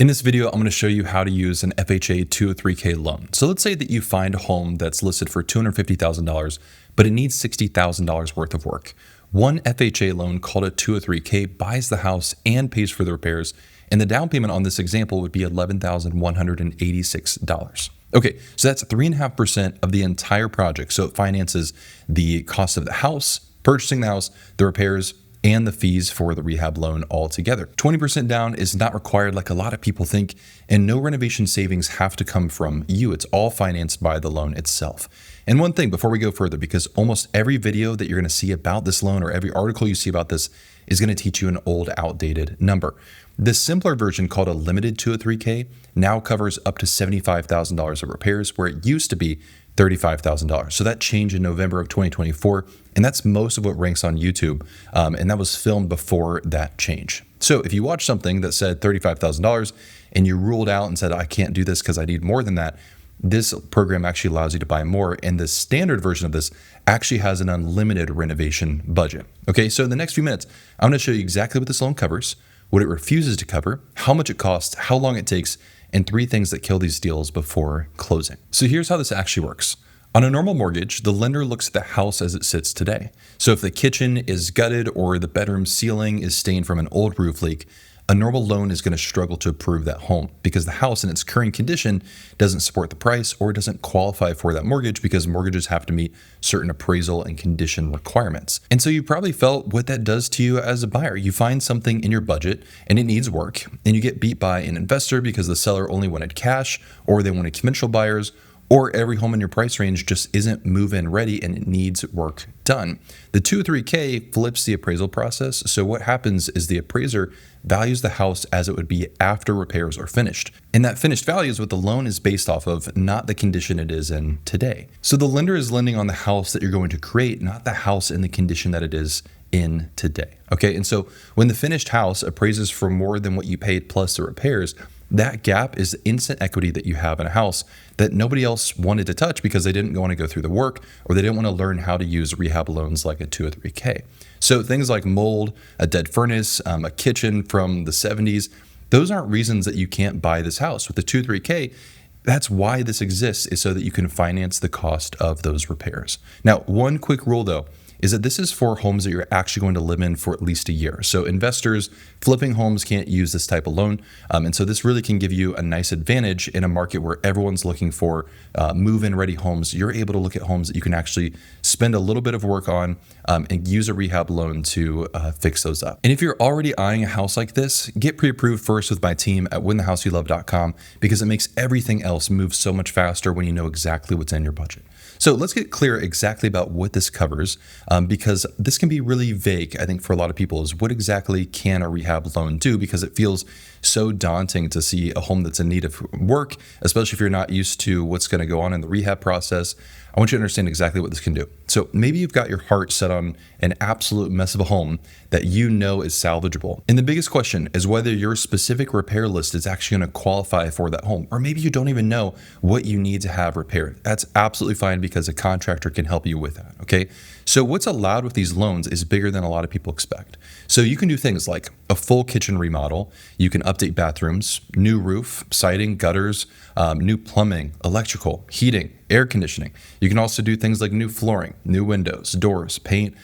In this video, I'm going to show you how to use an FHA 203k loan. So let's say that you find a home that's listed for $250,000, but it needs $60,000 worth of work. One FHA loan called a 203k buys the house and pays for the repairs, and the down payment on this example would be $11,186. Okay, so that's 3.5% of the entire project. So it finances the cost of the house, purchasing the house, the repairs, and the fees for the rehab loan altogether. 20% down is not required like a lot of people think, and no renovation savings have to come from you. It's all financed by the loan itself. And one thing before we go further, because almost every video that you're going to see about this loan or every article you see about this is going to teach you an old, outdated number. This simpler version called a limited 203k now covers up to $75,000 of repairs, where it used to be $35,000. So that changed in November of 2024, and that's most of what ranks on YouTube, and that was filmed before that change. So if you watch something that said $35,000 and you ruled out and said, I can't do this because I need more than that, this program actually allows you to buy more, and the standard version of this actually has an unlimited renovation budget. Okay, so in the next few minutes, I'm going to show you exactly what this loan covers, what it refuses to cover, how much it costs, how long it takes, and 3 things that kill these deals before closing. So here's how this actually works. On a normal mortgage, the lender looks at the house as it sits today. So if the kitchen is gutted or the bedroom ceiling is stained from an old roof leak, a normal loan is going to struggle to approve that home because the house in its current condition doesn't support the price or doesn't qualify for that mortgage, because mortgages have to meet certain appraisal and condition requirements. And so you probably felt what that does to you as a buyer. You find something in your budget and it needs work, and you get beat by an investor because the seller only wanted cash, or they wanted conventional buyers, or every home in your price range just isn't move-in ready and it needs work done. The 203k flips the appraisal process. So what happens is the appraiser values the house as it would be after repairs are finished. And that finished value is what the loan is based off of, not the condition it is in today. So the lender is lending on the house that you're going to create, not the house in the condition that it is in today. Okay, and so when the finished house appraises for more than what you paid plus the repairs, that gap is the instant equity that you have in a house that nobody else wanted to touch because they didn't want to go through the work, or they didn't want to learn how to use rehab loans like a 203k. So things like mold, a dead furnace, a kitchen from the 70s, those aren't reasons that you can't buy this house. With the 203k, that's why this exists, is so that you can finance the cost of those repairs. Now, one quick rule though, is that this is for homes that you're actually going to live in for at least a year. So investors flipping homes can't use this type of loan. And so this really can give you a nice advantage in a market where everyone's looking for move-in ready homes. You're able to look at homes that you can actually spend a little bit of work on and use a rehab loan to fix those up. And if you're already eyeing a house like this, get pre-approved first with my team at winthehouseyoulove.com, because it makes everything else move so much faster when you know exactly what's in your budget. So let's get clear exactly about what this covers, because this can be really vague, I think, for a lot of people, is what exactly can a rehab loan do, because it feels so daunting to see a home that's in need of work, especially if you're not used to what's going to go on in the rehab process. I want you to understand exactly what this can do. So maybe you've got your heart set on an absolute mess of a home that you know is salvageable. And the biggest question is whether your specific repair list is actually going to qualify for that home. Or maybe you don't even know what you need to have repaired. That's absolutely fine, because a contractor can help you with that, okay? So what's allowed with these loans is bigger than a lot of people expect. So you can do things like a full kitchen remodel. You can update bathrooms, new roof, siding, gutters, new plumbing, electrical, heating, air conditioning. You can also do things like new flooring, new windows, doors, paint,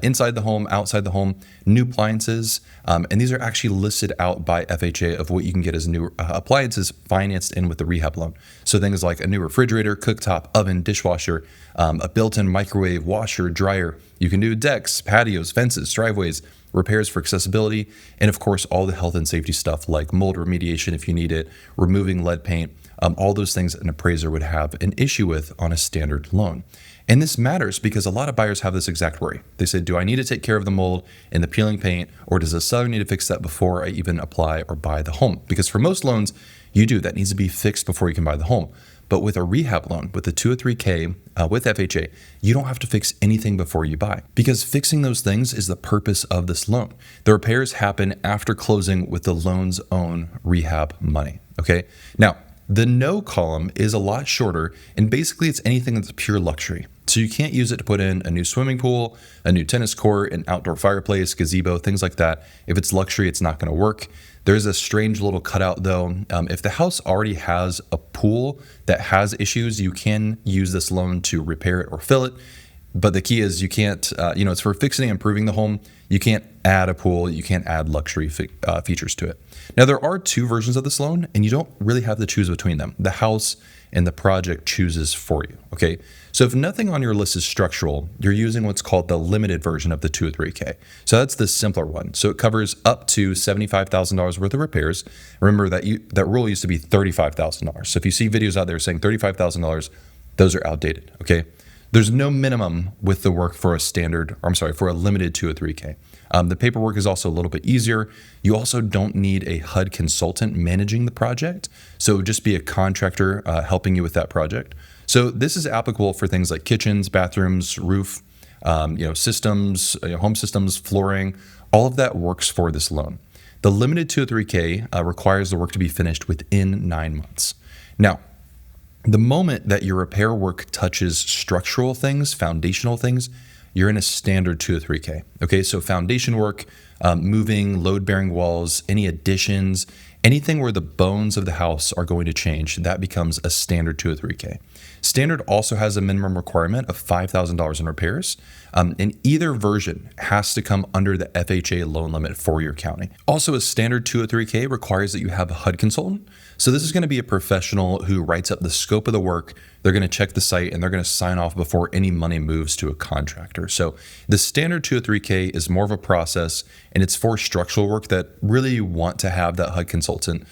inside the home, outside the home, new appliances. And these are actually listed out by FHA of what you can get as new appliances financed in with the rehab loan. So things like a new refrigerator, cooktop, oven, dishwasher, a built-in microwave, washer, dryer. You can do decks, patios, fences, driveways, repairs for accessibility, and of course, all the health and safety stuff like mold remediation if you need it, removing lead paint, all those things an appraiser would have an issue with on a standard loan. And this matters because a lot of buyers have this exact worry. They say, do I need to take care of the mold and the peeling paint, or does the seller need to fix that before I even apply or buy the home? Because for most loans, you do. That needs to be fixed before you can buy the home. But with a rehab loan, with the 203k, with FHA, you don't have to fix anything before you buy, because fixing those things is the purpose of this loan. The repairs happen after closing with the loan's own rehab money, okay? Now, the no column is a lot shorter, and basically it's anything that's pure luxury. So you can't use it to put in a new swimming pool, a new tennis court, an outdoor fireplace, gazebo, things like that. If it's luxury, it's not going to work. There's a strange little cutout though. If the house already has a pool that has issues, you can use this loan to repair it or fill it. But the key is you can't, it's for fixing and improving the home. You can't add a pool. You can't add luxury features to it. Now, there are two versions of this loan, and you don't really have to choose between them. The house and the project chooses for you, okay? So if nothing on your list is structural, you're using what's called the limited version of the 203k. So that's the simpler one. So it covers up to $75,000 worth of repairs. Remember that rule used to be $35,000. So if you see videos out there saying $35,000, those are outdated, okay? There's no minimum with the work for for a limited 203k. The paperwork is also a little bit easier. You also don't need a HUD consultant managing the project. So just be a contractor helping you with that project. So this is applicable for things like kitchens, bathrooms, roof, systems, home systems, flooring. All of that works for this loan. The limited 203k requires the work to be finished within 9 months. Now, the moment that your repair work touches structural things, foundational things, you're in a standard 203k. Okay, so foundation work, moving, load-bearing walls, any additions, anything where the bones of the house are going to change, that becomes a standard 203k. Standard also has a minimum requirement of $5,000 in repairs, and either version has to come under the FHA loan limit for your county. Also, a standard 203k requires that you have a HUD consultant. So this is going to be a professional who writes up the scope of the work. They're going to check the site and they're going to sign off before any money moves to a contractor. So the standard 203k is more of a process, and it's for structural work that really want to have that HUD consultant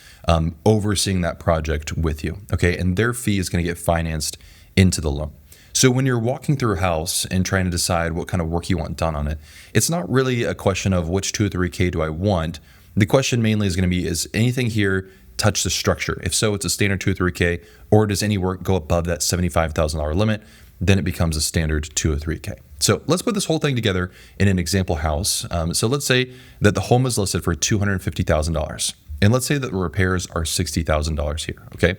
overseeing that project with you. Okay, and their fee is going to get financed into the loan. So when you're walking through a house and trying to decide what kind of work you want done on it, it's not really a question of which 203k do I want. The question mainly is going to be, is anything here touch the structure? If so, it's a standard 203k, or does any work go above that $75,000 limit? Then it becomes a standard 203k. So let's put this whole thing together in an example house. So let's say that the home is listed for $250,000. And let's say that the repairs are $60,000 here, okay?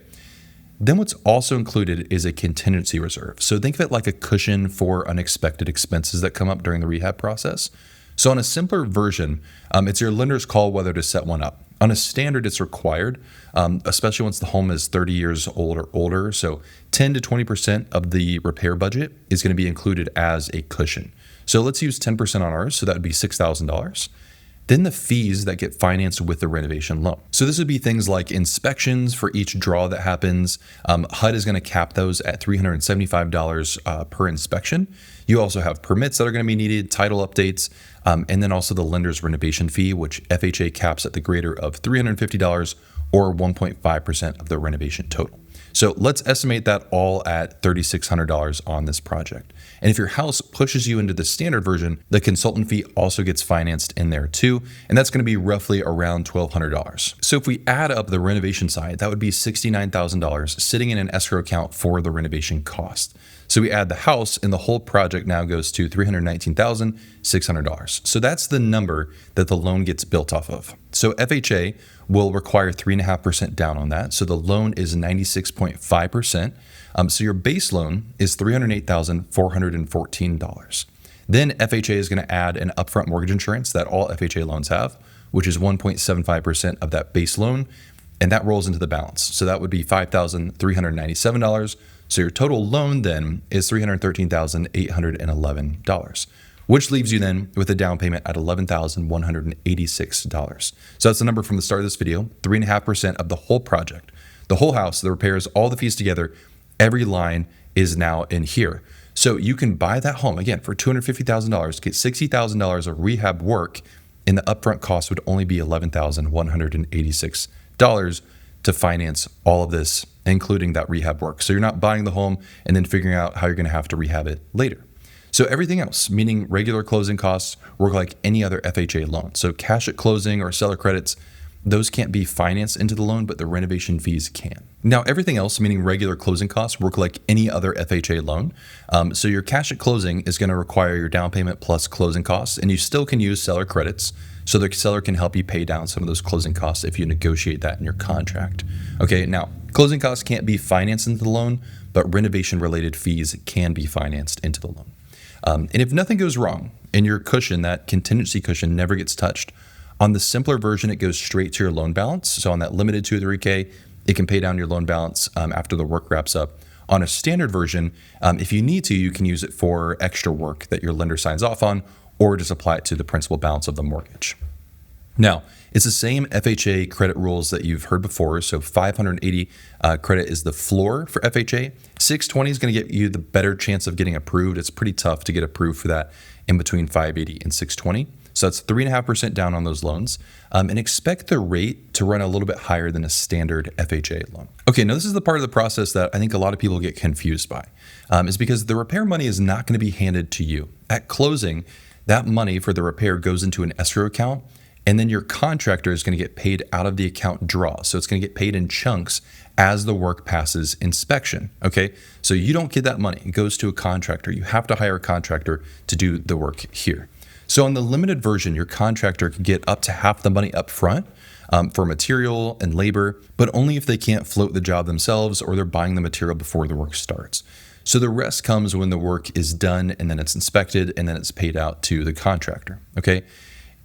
Then what's also included is a contingency reserve. So think of it like a cushion for unexpected expenses that come up during the rehab process. So on a simpler version, it's your lender's call whether to set one up. On a standard, it's required, especially once the home is 30 years old or older. So 10 to 20% of the repair budget is going to be included as a cushion. So let's use 10% on ours. So that would be $6,000. Then the fees that get financed with the renovation loan. So this would be things like inspections for each draw that happens. HUD is going to cap those at $375 per inspection. You also have permits that are going to be needed, title updates, and then also the lender's renovation fee, which FHA caps at the greater of $350 or 1.5% of the renovation total. So let's estimate that all at $3,600 on this project. And if your house pushes you into the standard version, the consultant fee also gets financed in there too, and that's going to be roughly around $1,200. So if we add up the renovation side, that would be $69,000 sitting in an escrow account for the renovation cost. So we add the house and the whole project now goes to $319,600. So that's the number that the loan gets built off of. So FHA will require 3.5% down on that. So the loan is 96.5%. So your base loan is $308,414. Then FHA is going to add an upfront mortgage insurance that all FHA loans have, which is 1.75% of that base loan. And that rolls into the balance. So that would be $5,397. So your total loan then is $313,811, which leaves you then with a down payment at $11,186. So that's the number from the start of this video, 3.5% of the whole project, the whole house, the repairs, all the fees together, every line is now in here. So you can buy that home, again, for $250,000, get $60,000 of rehab work, and the upfront cost would only be $11,186 to finance all of this, including that rehab work. So you're not buying the home and then figuring out how you're going to have to rehab it later. So everything else, meaning regular closing costs, work like any other FHA loan. So cash at closing or seller credits, those can't be financed into the loan, but the renovation fees can. Now, everything else, meaning regular closing costs, work like any other FHA loan. So your cash at closing is going to require your down payment plus closing costs, and you still can use seller credits. So the seller can help you pay down some of those closing costs if you negotiate that in your contract. Okay, now Closing costs can't be financed into the loan, but renovation-related fees can be financed into the loan. And if nothing goes wrong and your cushion, that contingency cushion, never gets touched, on the simpler version, it goes straight to your loan balance. So on that limited 203k, it can pay down your loan balance after the work wraps up. On a standard version, if you need to, you can use it for extra work that your lender signs off on, or just apply it to the principal balance of the mortgage. Now, it's the same FHA credit rules that you've heard before. So 580 credit is the floor for FHA. 620 is going to get you the better chance of getting approved. It's pretty tough to get approved for that in between 580 and 620. So that's 3.5% down on those loans, and expect the rate to run a little bit higher than a standard FHA loan. Okay, now this is the part of the process that I think a lot of people get confused by, is because the repair money is not going to be handed to you. At closing, that money for the repair goes into an escrow account, and then your contractor is going to get paid out of the account draw. So it's going to get paid in chunks as the work passes inspection, okay? So you don't get that money. It goes to a contractor. You have to hire a contractor to do the work here. So on the limited version, your contractor can get up to half the money up front for material and labor, but only if they can't float the job themselves or they're buying the material before the work starts. So the rest comes when the work is done and then it's inspected and then it's paid out to the contractor, okay?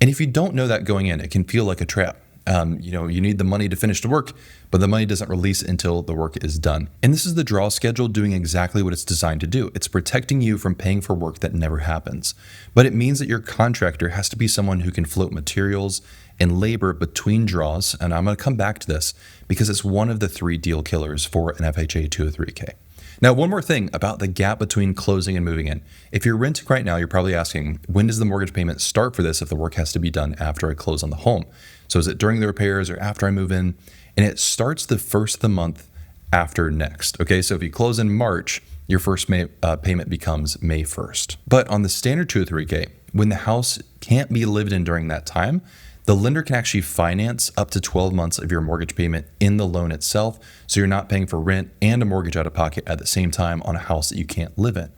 And if you don't know that going in, it can feel like a trap. You need the money to finish the work, but the money doesn't release until the work is done. And this is the draw schedule doing exactly what it's designed to do. It's protecting you from paying for work that never happens. But it means that your contractor has to be someone who can float materials and labor between draws. And I'm going to come back to this because it's one of the 3 deal killers for an FHA 203k. Now, one more thing about the gap between closing and moving in. If you're renting right now, you're probably asking, when does the mortgage payment start for this if the work has to be done after I close on the home? So is it during the repairs or after I move in? And it starts the first of the month after next. Okay, so if you close in March, your first payment becomes May 1st. But on the standard 203k, when the house can't be lived in during that time, the lender can actually finance up to 12 months of your mortgage payment in the loan itself, so you're not paying for rent and a mortgage out of pocket at the same time on a house that you can't live in.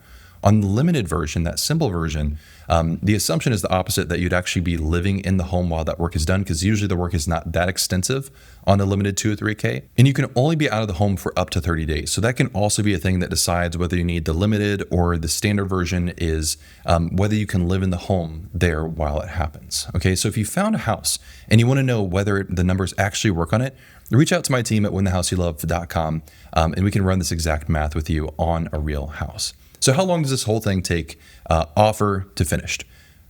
On the limited version, that simple version, the assumption is the opposite, that you'd actually be living in the home while that work is done, because usually the work is not that extensive on a limited 203k, and you can only be out of the home for up to 30 days. So that can also be a thing that decides whether you need the limited or the standard version, is whether you can live in the home there while it happens. Okay, so if you found a house and you want to know whether the numbers actually work on it, reach out to my team at winthehouseyoulove.com, and we can run this exact math with you on a real house. So how long does this whole thing take, offer to finished?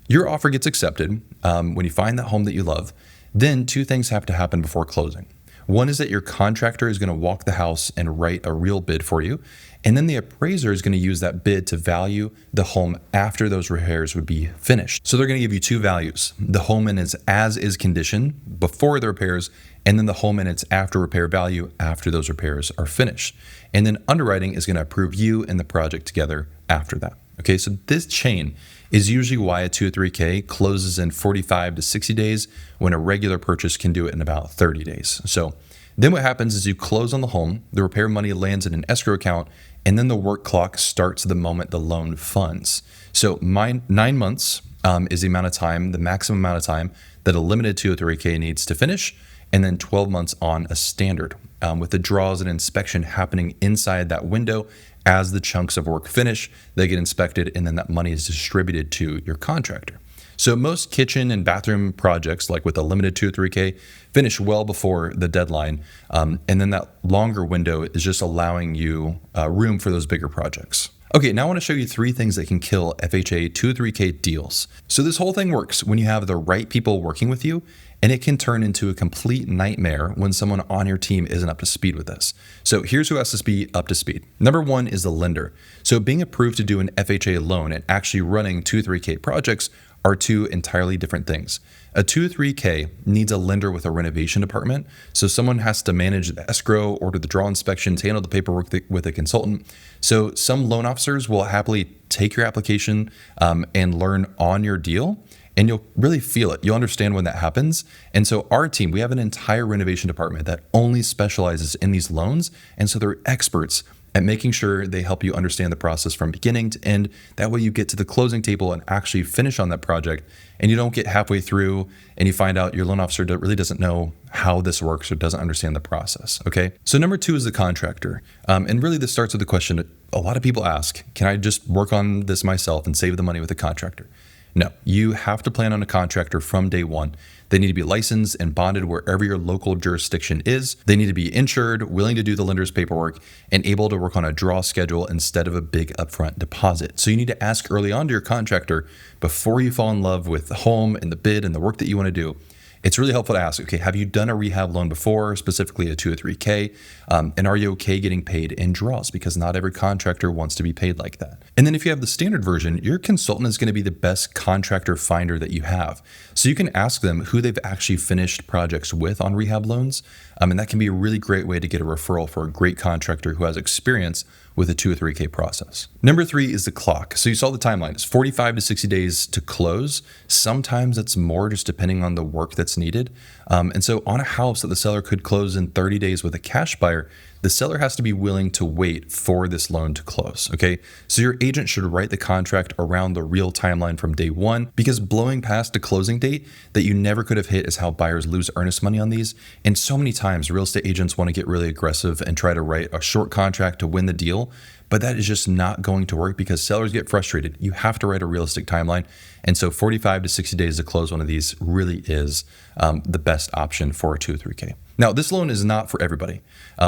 Your offer gets accepted when you find that home that you love. Then 2 things have to happen before closing. One is that your contractor is going to walk the house and write a real bid for you. And then the appraiser is going to use that bid to value the home after those repairs would be finished. So they're going to give you 2 values: the home in its as-is condition before the repairs, and then the home in its after repair value after those repairs are finished. And then underwriting is going to approve you and the project together after that. Okay, so this chain is usually why a 203k closes in 45 to 60 days when a regular purchase can do it in about 30 days. So then what happens is you close on the home, the repair money lands in an escrow account, and then the work clock starts the moment the loan funds. So 9 months is the amount of time, the maximum amount of time that a limited 203k needs to finish, and then 12 months on a standard, with the draws and inspection happening inside that window. As the chunks of work finish, they get inspected, and then that money is distributed to your contractor. So most kitchen and bathroom projects, like with a limited 203k, finish well before the deadline, and then that longer window is just allowing you room for those bigger projects. Okay, now I want to show you 3 things that can kill FHA 203k deals. So this whole thing works when you have the right people working with you, and it can turn into a complete nightmare when someone on your team isn't up to speed with this. So here's who has to be up to speed. Number 1 is the lender. So being approved to do an FHA loan and actually running 203k projects are 2 entirely different things. A 203k needs a lender with a renovation department. So someone has to manage the escrow, order the draw inspections, handle the paperwork with a consultant. So some loan officers will happily take your application and learn on your deal, and you'll really feel it. You'll understand when that happens. And so our team, we have an entire renovation department that only specializes in these loans. And so they're experts at making sure they help you understand the process from beginning to end. That way you get to the closing table and actually finish on that project, and you don't get halfway through and you find out your loan officer really doesn't know how this works or doesn't understand the process, okay? So number 2 is the contractor. And really this starts with the question a lot of people ask, can I just work on this myself and save the money with a contractor? No, you have to plan on a contractor from day one. They need to be licensed and bonded wherever your local jurisdiction is. They need to be insured, willing to do the lender's paperwork, and able to work on a draw schedule instead of a big upfront deposit. So you need to ask early on to your contractor before you fall in love with the home and the bid and the work that you want to do. It's really helpful to ask, okay, have you done a rehab loan before, specifically a 203k? And are you okay getting paid in draws? Because not every contractor wants to be paid like that. And then if you have the standard version, your consultant is going to be the best contractor finder that you have. So you can ask them who they've actually finished projects with on rehab loans. And that can be a really great way to get a referral for a great contractor who has experience with a 203k process. Number 3 is the clock. So you saw the timeline. It's 45 to 60 days to close. Sometimes it's more just depending on the work that's needed. And so on a house that the seller could close in 30 days with a cash buyer, the seller has to be willing to wait for this loan to close, okay? So your agent should write the contract around the real timeline from day one, because blowing past a closing date that you never could have hit is how buyers lose earnest money on these. And so many times real estate agents want to get really aggressive and try to write a short contract to win the deal, but that is just not going to work because sellers get frustrated. You have to write a realistic timeline. And so 45 to 60 days to close one of these really is the best option for a 203k. Now, this loan is not for everybody.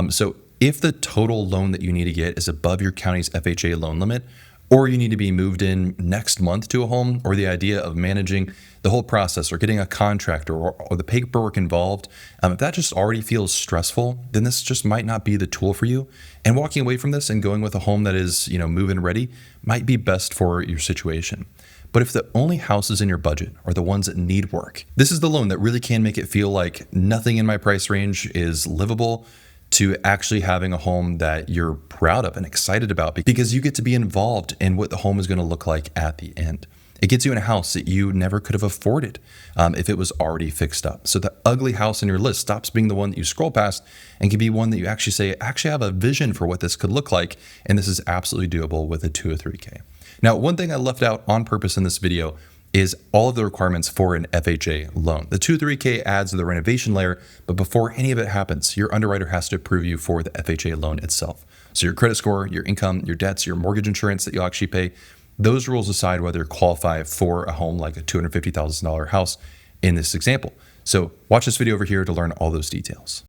So if the total loan that you need to get is above your county's FHA loan limit, or you need to be moved in next month to a home, or the idea of managing the whole process or getting a contractor or the paperwork involved, if that just already feels stressful, then this just might not be the tool for you. And walking away from this and going with a home that is, move-in ready might be best for your situation. But if the only houses in your budget are the ones that need work, this is the loan that really can make it feel like nothing in my price range is livable, to actually having a home that you're proud of and excited about because you get to be involved in what the home is going to look like at the end. It gets you in a house that you never could have afforded if it was already fixed up. So the ugly house in your list stops being the one that you scroll past and can be one that you actually say, actually have a vision for what this could look like. And this is absolutely doable with a 203k. Now, one thing I left out on purpose in this video is all of the requirements for an FHA loan. The 203k adds the renovation layer, but before any of it happens, your underwriter has to approve you for the FHA loan itself. So your credit score, your income, your debts, your mortgage insurance that you'll actually pay, those rules decide whether you qualify for a home like a $250,000 house in this example. So watch this video over here to learn all those details.